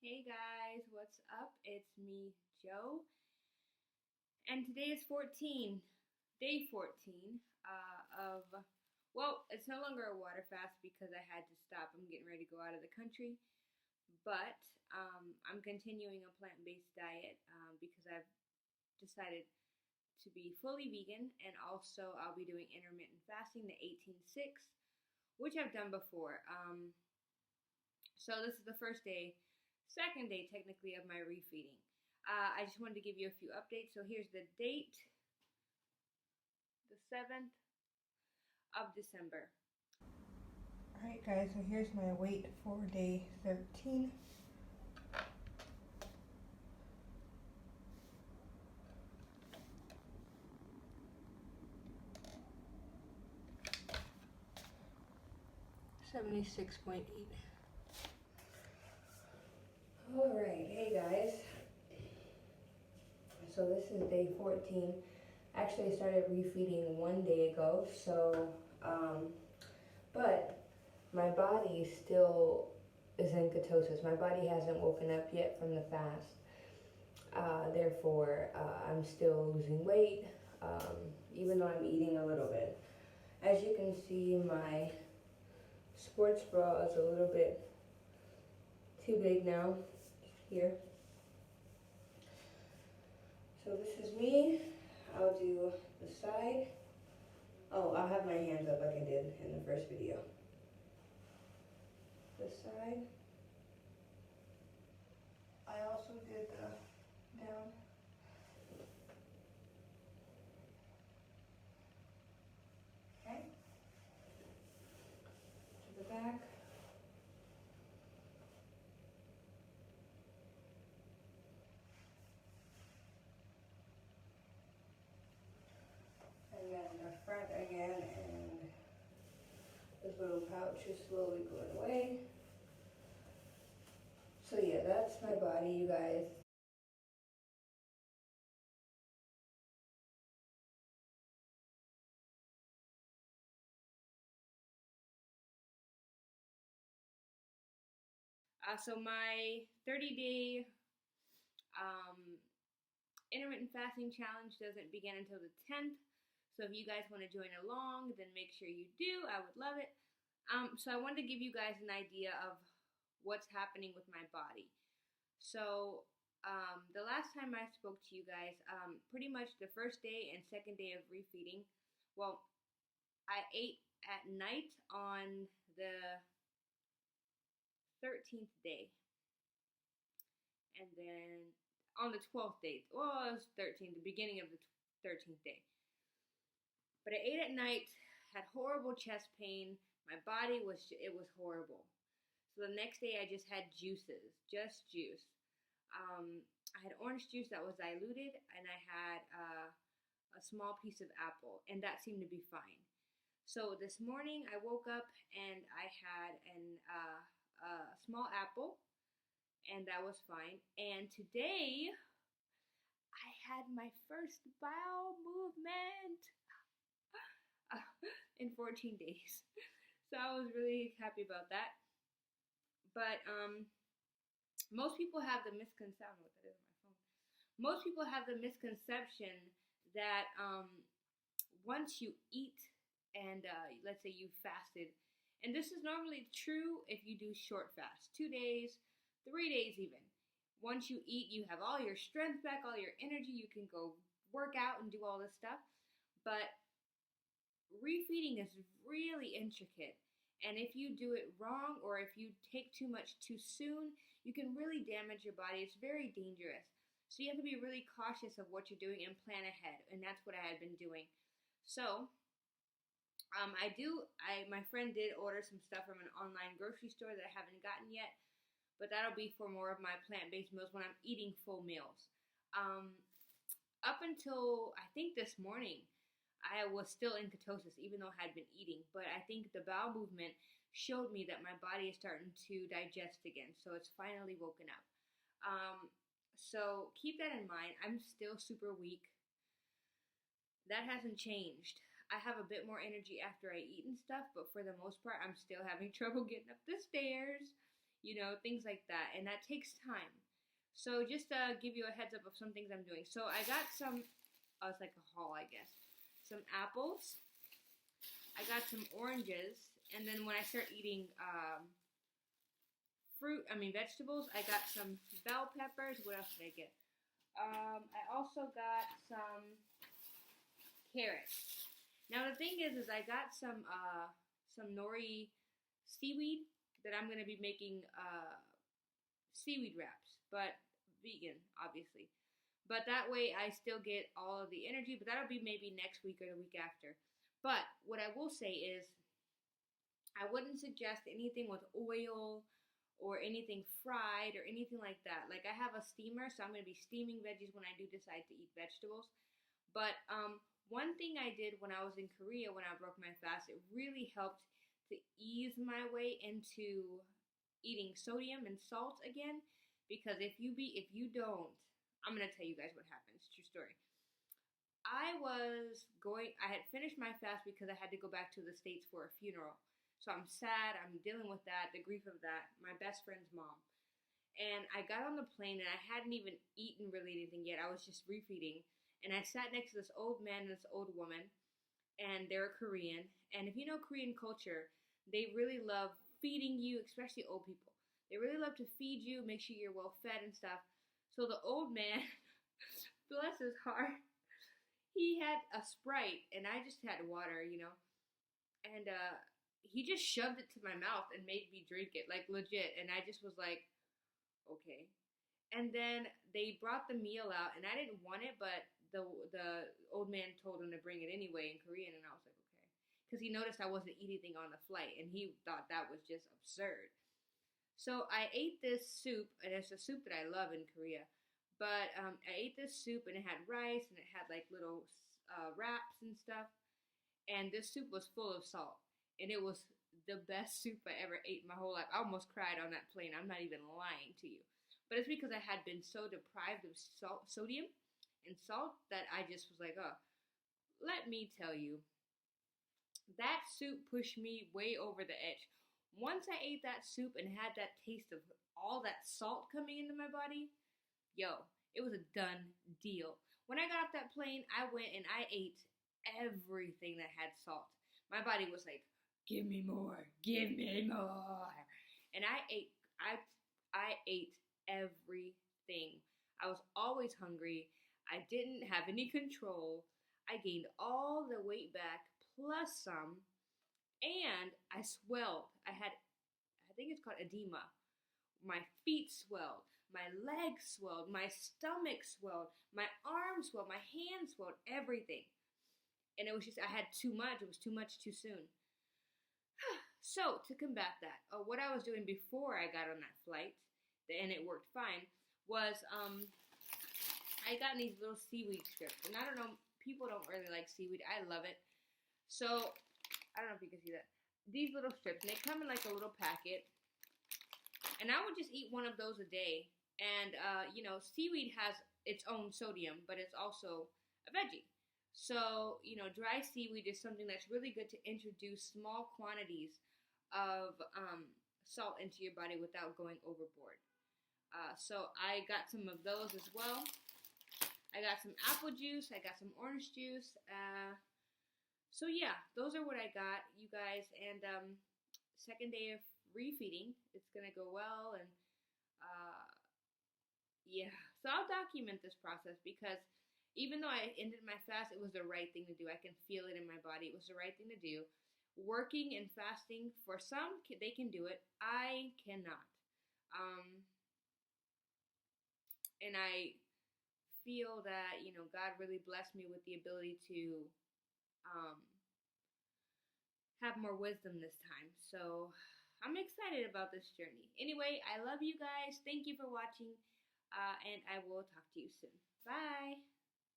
Hey guys, what's up? It's me, Joe, and today is day 14 it's no longer a water fast because I had to stop. I'm getting ready to go out of the country, but I'm continuing a plant-based diet because I've decided to be fully vegan, and also I'll be doing intermittent fasting, the 18-6, which I've done before. So this is the first day, second day technically, of my refeeding. I just wanted to give you a few updates. So here's the date, the 7th of December. Alright guys, so here's my weight for day 13. $76.8. Alright, hey guys. So this is day 14. Actually, I started refeeding one day ago, but my body still is in ketosis. My body hasn't woken up yet from the fast. Therefore, I'm still losing weight, even though I'm eating a little bit. As you can see, my sports bra is a little bit too big now, here. So this is me. I'll do the side. Oh, I'll have my hands up like I did in the first video. The side. I also did the down. Okay. To the back. And then the front again, and this little pouch is slowly going away. So yeah, that's my body, you guys. So my 30-day intermittent fasting challenge doesn't begin until the 10th. So if you guys want to join along, then make sure you do. I would love it. So I wanted to give you guys an idea of what's happening with my body. So the last time I spoke to you guys, pretty much the first day and second day of refeeding, well, I ate at night on the 13th day. And then on the 12th day, well, it was 13th, the beginning of the 13th day. But I ate at night, had horrible chest pain. My body was horrible. So the next day I just had juices, just juice. I had orange juice that was diluted, and I had a small piece of apple, and that seemed to be fine. So this morning I woke up and I had a small apple, and that was fine. And today I had my first bowel movement in 14 days. So I was really happy about that. But most people have the misconception. What that is on my phone. Most people have the misconception that once you eat and let's say you fasted, and this is normally true if you do short fast, 2 days, 3 days even. Once you eat, you have all your strength back, all your energy. You can go work out and do all this stuff. But refeeding is really intricate. And if you do it wrong, or if you take too much too soon, you can really damage your body. It's very dangerous. So you have to be really cautious of what you're doing and plan ahead. And that's what I had been doing. So my friend did order some stuff from an online grocery store that I haven't gotten yet, but that'll be for more of my plant-based meals when I'm eating full meals. Up until I think this morning, I was still in ketosis, even though I had been eating. But I think the bowel movement showed me that my body is starting to digest again, so it's finally woken up. So keep that in mind. I'm still super weak. That hasn't changed. I have a bit more energy after I eat and stuff, but for the most part, I'm still having trouble getting up the stairs. things like that. And that takes time. So just to give you a heads up of some things I'm doing. So I got some, it's like a haul, I guess. Some apples. I got some oranges. And then when I start eating vegetables, I got some bell peppers. What else did I get? I also got some carrots. Now the thing is I got some nori seaweed that I'm gonna be making seaweed wraps, but vegan, obviously. But that way I still get all of the energy. But that'll be maybe next week or the week after. But what I will say is, I wouldn't suggest anything with oil or anything fried or anything like that. Like I have a steamer, so I'm going to be steaming veggies when I do decide to eat vegetables. But one thing I did when I was in Korea, when I broke my fast, it really helped to ease my way into eating sodium and salt again. Because if you don't, I'm going to tell you guys what happens. True story. I had finished my fast because I had to go back to the States for a funeral. So I'm sad, I'm dealing with that, the grief of that, my best friend's mom. And I got on the plane and I hadn't even eaten really anything yet. I was just refeeding. And I sat next to this old man and this old woman, and they're Korean. And if you know Korean culture, they really love feeding you, especially old people. They really love to feed you, make sure you're well fed and stuff. So the old man, bless his heart, he had a Sprite and I just had water, And he just shoved it to my mouth and made me drink it, like legit. And I just was like, okay. And then they brought the meal out, and I didn't want it, but the old man told him to bring it anyway in Korean, and I was like, okay. Because he noticed I wasn't eating anything on the flight, and he thought that was just absurd. So I ate this soup, and it's a soup that I love in Korea. But I ate this soup, and it had rice, and it had like little wraps and stuff. And this soup was full of salt. And it was the best soup I ever ate in my whole life. I almost cried on that plane. I'm not even lying to you. But it's because I had been so deprived of sodium and salt that I just was like, oh, let me tell you, that soup pushed me way over the edge. Once I ate that soup and had that taste of all that salt coming into my body, it was a done deal. When I got off that plane, I went and I ate everything that had salt. My body was like, give me more, give me more. And I ate everything. I was always hungry. I didn't have any control. I gained all the weight back plus some, and I swelled. I think it's called edema. My feet swelled, my legs swelled, my stomach swelled, my arms swelled, my hands swelled, everything. And it was just, I had too much. It was too much too soon. So, to combat that, what I was doing before I got on that flight, and it worked fine, was I got these little seaweed strips. And I don't know, people don't really like seaweed. I love it. So, I don't know if you can see that. These little strips, and they come in like a little packet. And I would just eat one of those a day. And, seaweed has its own sodium, but it's also a veggie. So, dry seaweed is something that's really good to introduce small quantities of salt into your body without going overboard. So I got some of those as well. I got some apple juice. I got some orange juice. So yeah, those are what I got, you guys. And second day of refeeding, it's going to go well. And yeah, so I'll document this process because even though I ended my fast, it was the right thing to do. I can feel it in my body. It was the right thing to do. Working and fasting, for some, they can do it. I cannot. And I feel that, God really blessed me with the ability to have more wisdom this time. So I'm excited about this journey. Anyway, I love you guys. Thank you for watching. And I will talk to you soon. Bye.